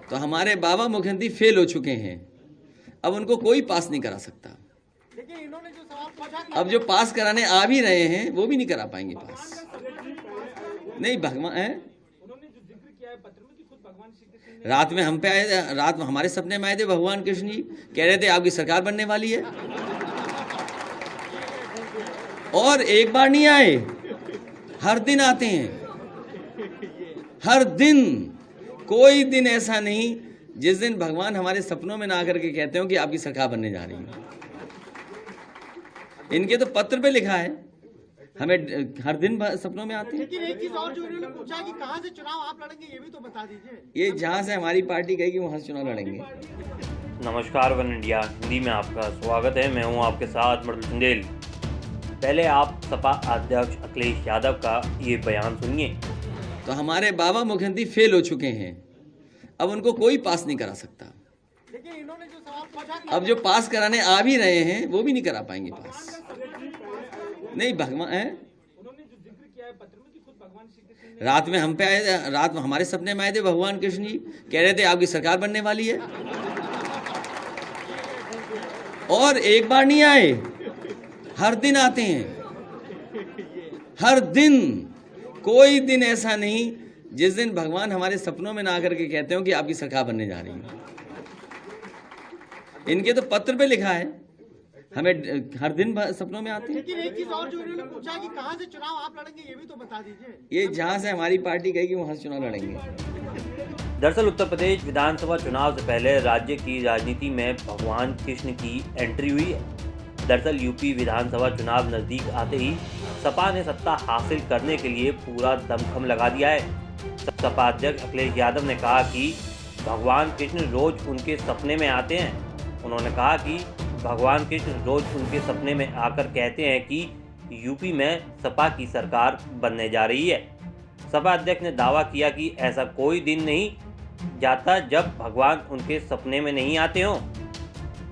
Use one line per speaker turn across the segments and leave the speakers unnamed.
तो हमारे बाबा मुख्यमंत्री फेल हो चुके हैं, अब उनको कोई पास नहीं करा सकता।
लेकिन इन्होंने जो सवाल पूछा कि
अब जो पास कराने आ भी रहे हैं वो भी नहीं करा पाएंगे पास। नहीं भगवान है,
उन्होंने जो जिक्र किया है पत्र में कि खुद भगवान श्री कृष्ण ने
रात में हम पे आए थे, रात में हमारे सपने में आए थे भगवान कृष्ण जी, कह रहे थे आपकी सरकार बनने वाली है। और एक बार नहीं आए, हर दिन आते हैं, हर दिन। कोई दिन ऐसा नहीं जिस दिन भगवान हमारे सपनों में ना आकर के कहते हो कि आपकी सरकार बनने जा रही है। इनके तो पत्र पे लिखा है, हमें हर दिन सपनों में आते हैं।
लेकिन एक चीज और जो इन्होंने पूछा कि कहां से चुनाव आप लड़ेंगे ये भी तो बता दीजिए।
ये जहां से हमारी पार्टी कहेगी वहां से चुनाव लड़ेंगे।
नमस्कार वन इंडिया हिंदी में आपका स्वागत है। मैं हूं आपके साथ मृदुल चंदेल। पहले आप सपा अध्यक्ष अखिलेश यादव का ये बयान सुनिए।
तो हमारे बाबा मुख्यमंत्री फेल हो चुके हैं, अब उनको कोई पास नहीं करा सकता।
लेकिन इन्होंने जो सवाल पूछा कि
अब जो पास कराने आ भी रहे हैं वो भी नहीं करा पाएंगे पास। नहीं भगवान है,
उन्होंने जो जिक्र किया है पत्र में कि खुद भगवान श्री कृष्ण ने
रात में हम पे आए थे, रात में हमारे सपने में आए थे भगवान कृष्ण जी, कह रहे थे आपकी सरकार बनने वाली है। और एक बार नहीं आए, हर दिन आते हैं, हर दिन। कोई दिन ऐसा नहीं जिस दिन भगवान हमारे सपनों में ना आकर के कहते हो कि आपकी सरकार बनने जा रही है। इनके तो पत्र पे लिखा है, हमें हर दिन सपनों में आते हैं।
लेकिन एक चीज और जो इन्होंने पूछा कि कहां से चुनाव आप लड़ेंगे ये भी तो बता दीजिए।
ये जहां से हमारी पार्टी कहेगी वहां से चुनाव लड़ेंगे।
दरअसल उत्तर प्रदेश विधानसभा चुनाव से पहले राज्य की राजनीति में भगवान कृष्ण की एंट्री हुई है। दरअसल यूपी विधानसभा चुनाव नजदीक आते ही सपा ने सत्ता हासिल करने के लिए पूरा दमखम लगा दिया है। सपा अध्यक्ष अखिलेश यादव ने कहा कि भगवान कृष्ण रोज उनके सपने में आते हैं। उन्होंने कहा कि भगवान कृष्ण रोज उनके सपने में आकर कहते हैं कि यूपी में सपा की सरकार बनने जा रही है। सपा अध्यक्ष ने दावा किया कि ऐसा कोई दिन नहीं जाता जब भगवान उनके सपने में नहीं आते हों।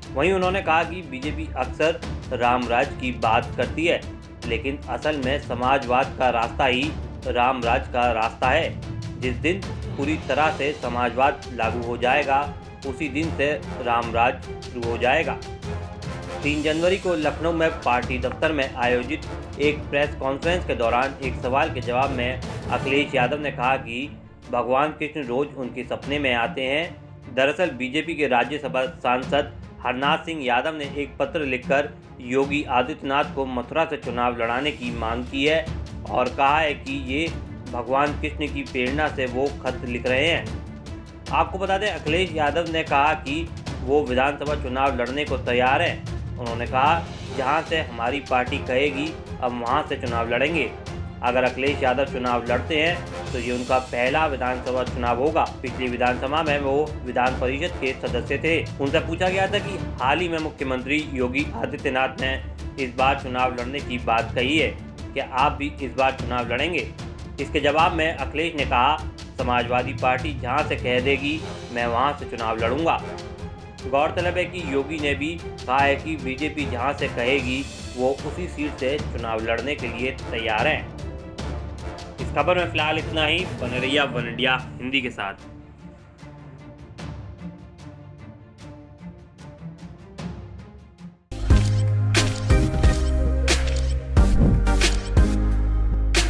वहीं उन्होंने कहा कि बीजेपी अक्सर रामराज की बात करती है, लेकिन असल में समाजवाद का रास्ता ही रामराज का रास्ता है। जिस दिन पूरी तरह से समाजवाद लागू हो जाएगा उसी दिन से रामराज शुरू हो जाएगा। 3 जनवरी को लखनऊ में पार्टी दफ्तर में आयोजित एक प्रेस कॉन्फ्रेंस के दौरान एक सवाल के जवाब में अखिलेश यादव ने कहा कि भगवान कृष्ण रोज उनके सपने में आते हैं। दरअसल बीजेपी के राज्यसभा सांसद हरनाथ सिंह यादव ने एक पत्र लिखकर योगी आदित्यनाथ को मथुरा से चुनाव लड़ाने की मांग की है और कहा है कि ये भगवान कृष्ण की प्रेरणा से वो खत लिख रहे हैं। आपको बता दें अखिलेश यादव ने कहा कि वो विधानसभा चुनाव लड़ने को तैयार हैं। उन्होंने कहा जहां से हमारी पार्टी कहेगी अब वहां से चुनाव लड़ेंगे। अगर अखिलेश यादव चुनाव लड़ते हैं तो ये उनका पहला विधानसभा चुनाव होगा। पिछली विधानसभा में वो विधान परिषद के सदस्य थे। उनसे पूछा गया था कि हाल ही में मुख्यमंत्री योगी आदित्यनाथ ने इस बार चुनाव लड़ने की बात कही है, क्या आप भी इस बार चुनाव लड़ेंगे? इसके जवाब में अखिलेश ने कहा समाजवादी पार्टी जहां से कह देगी मैं वहां से चुनाव लड़ूंगा। गौरतलब है कि योगी ने भी कहा है कि बीजेपी जहां से कहेगी वो उसी सीट से चुनाव लड़ने के लिए तैयार हैं। इस खबर में फिलहाल इतना ही। बने रहिए वन इंडिया हिंदी के साथ।